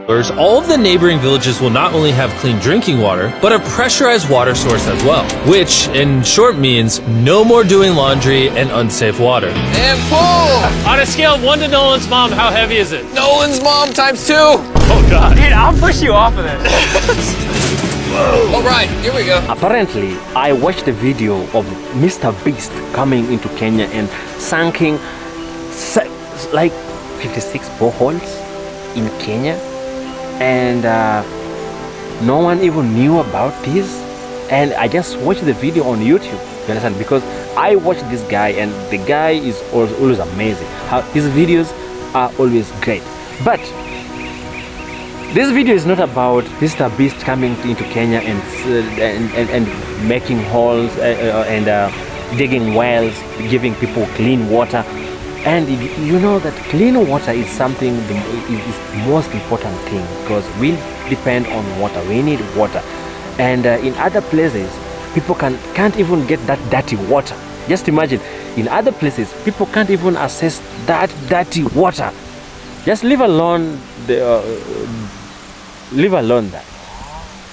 all of the neighboring villages will not only have clean drinking water, but a pressurized water source as well, which in short means no more doing laundry and unsafe water. And pull! On a scale of 1 to Nolan's mom, how heavy is it? Nolan's mom times 2! Oh God. Dude, I'll push you off of this. All right, here we go. Apparently, I watched a video of Mr. Beast coming into Kenya and sinking like 56 boreholes in Kenya, and no one even knew about this. And I just watched the video on YouTube, you understand, because I watched this guy and the guy is always amazing. His videos are always great. But this video is not about Mr. Beast coming into Kenya and making holes and digging wells, giving people clean water. And you know that clean water is something is the most important thing, because we depend on water. We need water, and in other places people can't even get that dirty water. Just imagine, in other places people can't even access that dirty water. Just leave alone that.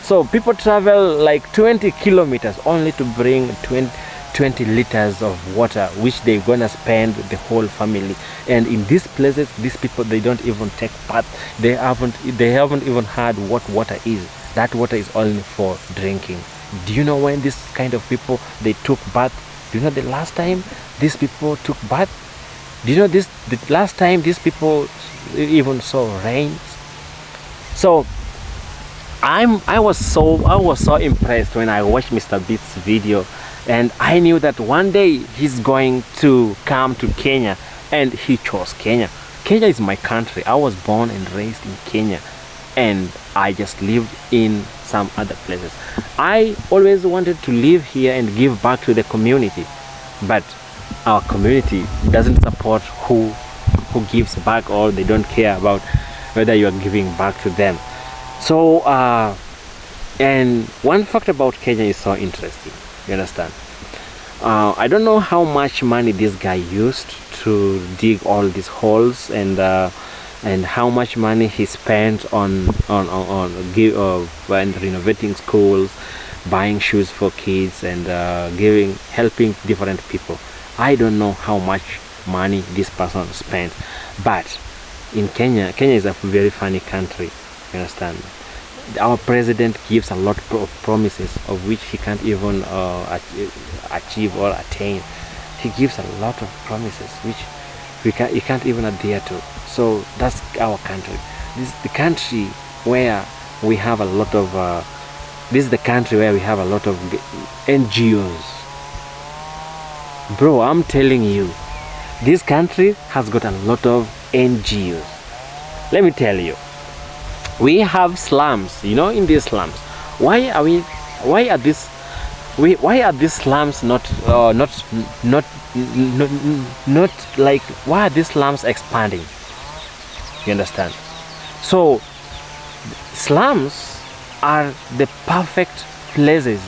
So people travel like 20 kilometers only to bring 20 liters of water, which they're gonna spend the whole family. And in these places, these people, they don't even take bath. They haven't even heard what water is. That water is only for drinking. Do you know when this kind of people, they took bath? Do you know the last time these people took bath? Do you know the last time these people even saw rains? So I was so impressed when I watched Mr. Beast's video, and I knew that one day he's going to come to Kenya, and he chose Kenya. Kenya is my country. I was born and raised in Kenya, and I just lived in some other places. I always wanted to live here and give back to the community, but our community doesn't support who gives back, or they don't care about whether you are giving back to them. So and one fact about Kenya is so interesting, you understand. I don't know how much money this guy used to dig all these holes, and how much money he spent on renovating schools, buying shoes for kids, and helping different people. I don't know how much money this person spent, but in Kenya is a very funny country, you understand. Our president gives a lot of promises of which he can't even achieve or attain. He gives a lot of promises which he can't even adhere to. So that's our country. This is the country where we have a lot of NGOs. Bro, I'm telling you, this country has got a lot of NGOs. Let me tell you, we have slums, you know. In these slums, why are these slums not like, why are these slums expanding? You understand? So slums are the perfect places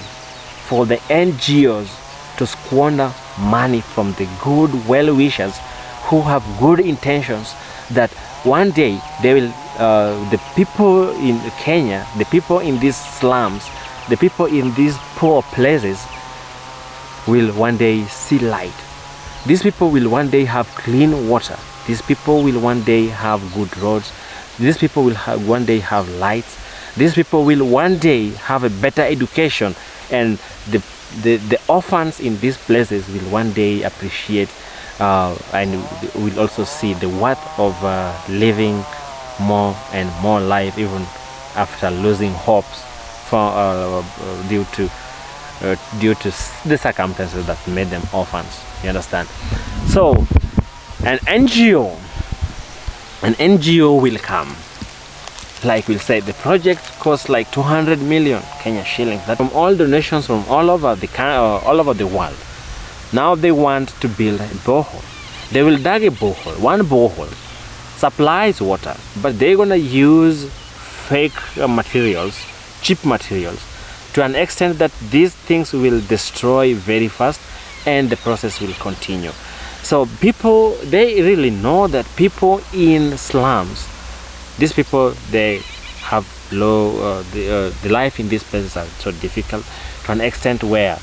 for the NGOs to squander money from the good well-wishers who have good intentions, that one day they will the people in Kenya, the people in these slums, the people in these poor places will one day see light. These people will one day have clean water. These people will one day have good roads. These people will one day have lights. These people will one day have a better education, and the orphans in these places will one day appreciate and will also see the worth of living more and more life, even after losing hopes due to the circumstances that made them orphans. You understand? So an NGO will come. Like we'll say, the project costs like 200 million Kenya shillings. That from all donations from all over the world. Now they want to build a borehole. They will dig a borehole. One borehole supplies water, but they're gonna use fake materials, cheap materials, to an extent that these things will destroy very fast, and the process will continue. So people, they really know that people in slums, these people, they have low, the life in these places are so difficult to an extent where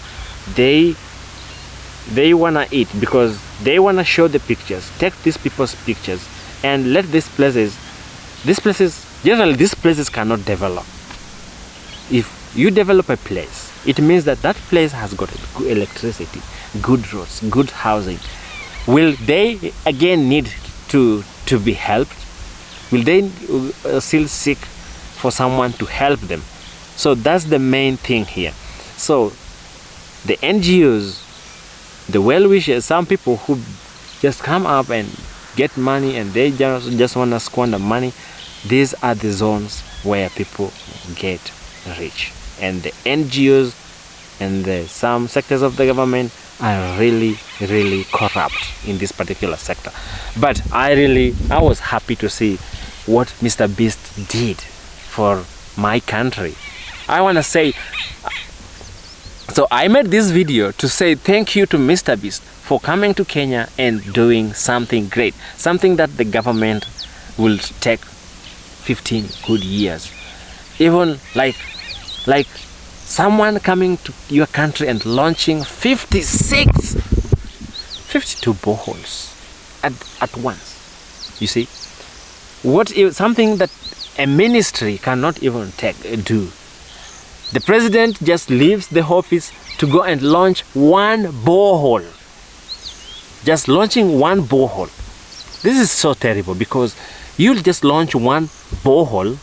they wanna eat because they wanna show the pictures, take these people's pictures, and let these places generally these places cannot develop. If you develop a place, it means that that place has got good electricity, good roads, good housing. Will they again need to be helped? Will they still seek for someone to help them? So that's the main thing here. So the NGOs, the well-wishers, some people who just come up and get money and they just want to squander money, these are the zones where people get rich. And the NGOs and some sectors of the government are really corrupt in this particular sector. But I was happy to see what Mr. Beast did for my country. I want to say, so I made this video to say thank you to Mr. Beast for coming to Kenya and doing something great, something that the government will take 15 good years. Even like someone coming to your country and launching 52 boreholes at once. You see, what is something that a ministry cannot even do. The president just leaves the office to go and launch one borehole. Just launching one borehole. This is so terrible because you'll just launch one borehole,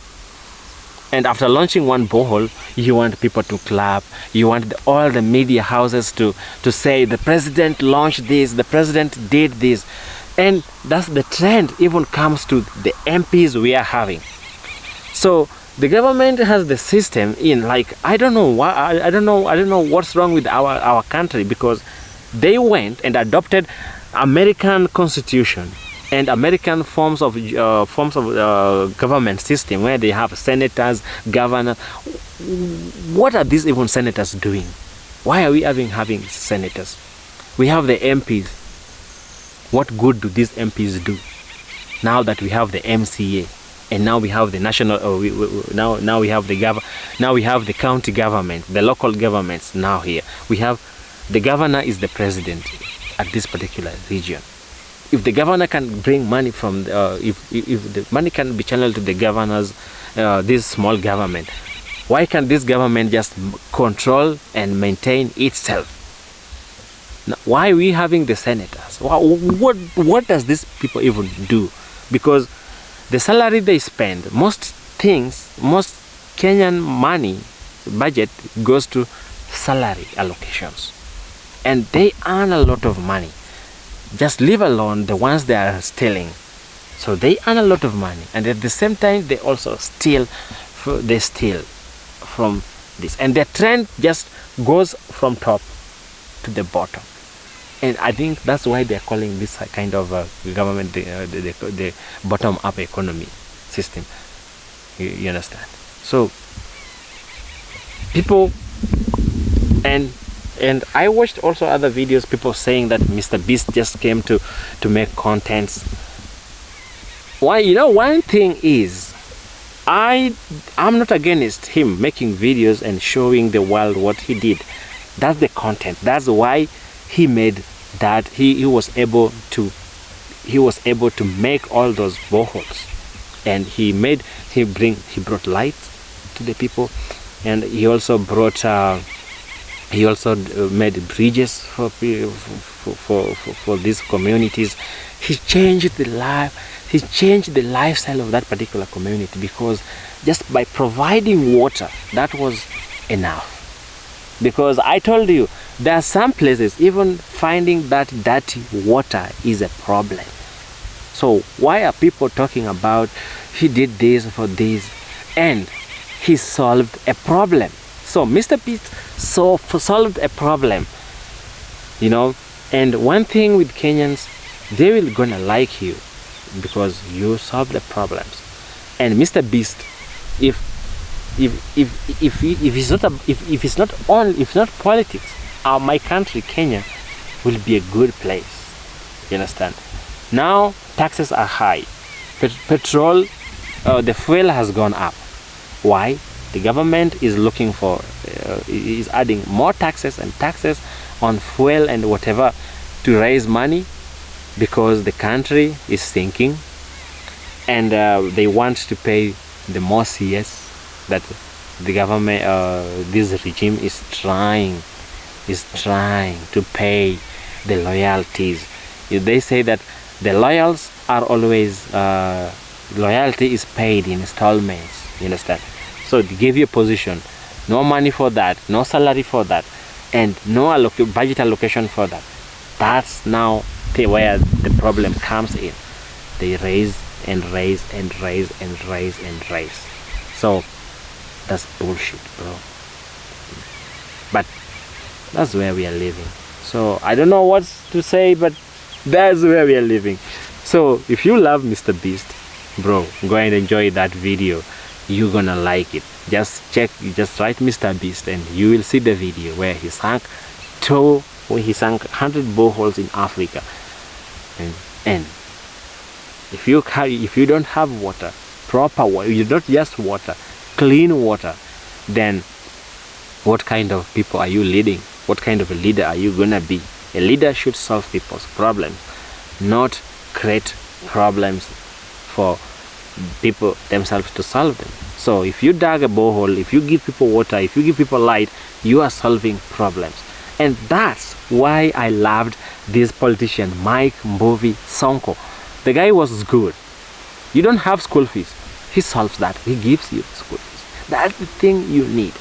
and after launching one borehole, you want people to clap. You want all the media houses to say the president launched this, the president did this. And that's the trend even comes to the MPs we are having. So the government has the system in, like, I don't know what's wrong with our country, because they went and adopted American Constitution and American forms of government system where they have senators, governors. What are these even senators doing? Why are we having senators? We have the MPs. What good do these MPs do? Now that we have the MCA, and now we have the national, now we have the county government, the local governments. Now here we have the governor is the president at this particular region. If the governor can bring money from, if the money can be channeled to the governors, this small government, why can't this government just control and maintain itself? Now, why are we having the senators? What does these people even do? Because the salary they spend, most Kenyan money budget goes to salary allocations, and they earn a lot of money. Just leave alone the ones they are stealing. So they earn a lot of money, and at the same time they also steal. They steal from this, and the trend just goes from top to the bottom. And I think that's why they're calling this kind of government the bottom-up economy system. You understand? So people, and I watched also other videos, people saying that Mr. Beast just came to make contents. Why? You know, one thing is, I'm not against him making videos and showing the world what he did. That's the content. That's why he made that. He was able to make all those boreholes, and he brought light to the people, and he also brought made bridges for these communities. He changed the lifestyle of that particular community, because just by providing water, that was enough. Because I told you, there are some places even finding that dirty water is a problem. So why are people talking about he did this for this, and he solved a problem? So Mr. Beast solved a problem, you know. And one thing with Kenyans, they will gonna like you because you solve the problems. And Mr. Beast, if it's not politics, my country Kenya will be a good place. You understand? Now taxes are high, petrol, the fuel has gone up. Why? The government is looking for, is adding more taxes and taxes on fuel and whatever to raise money, because the country is sinking, and they want to pay the more CS that the government, this regime is trying to pay the loyalties. They say that the loyals are always, loyalty is paid in installments, you understand? So they give you a position, no money for that, no salary for that, and no budget allocation for that. That's now where the problem comes in. They raise and raise and raise and raise and raise. So that's bullshit, bro. But that's where we are living. So I don't know what to say, but that's where we are living. So if you love Mr. Beast, bro, go and enjoy that video. You're gonna like it. Just write Mr. Beast and you will see the video where he sank 100 boreholes in Africa. And if you don't have water, proper water, you not just water, clean water, then what kind of people are you leading? What kind of a leader are you gonna be? A leader should solve people's problems, not create problems for people themselves to solve them. So if you dug a borehole, if you give people water, if you give people light, you are solving problems. And that's why I loved this politician, Mike Mbovi Sonko. The guy was good. You don't have school fees, he solves that. He gives you school fees. That's the thing you need.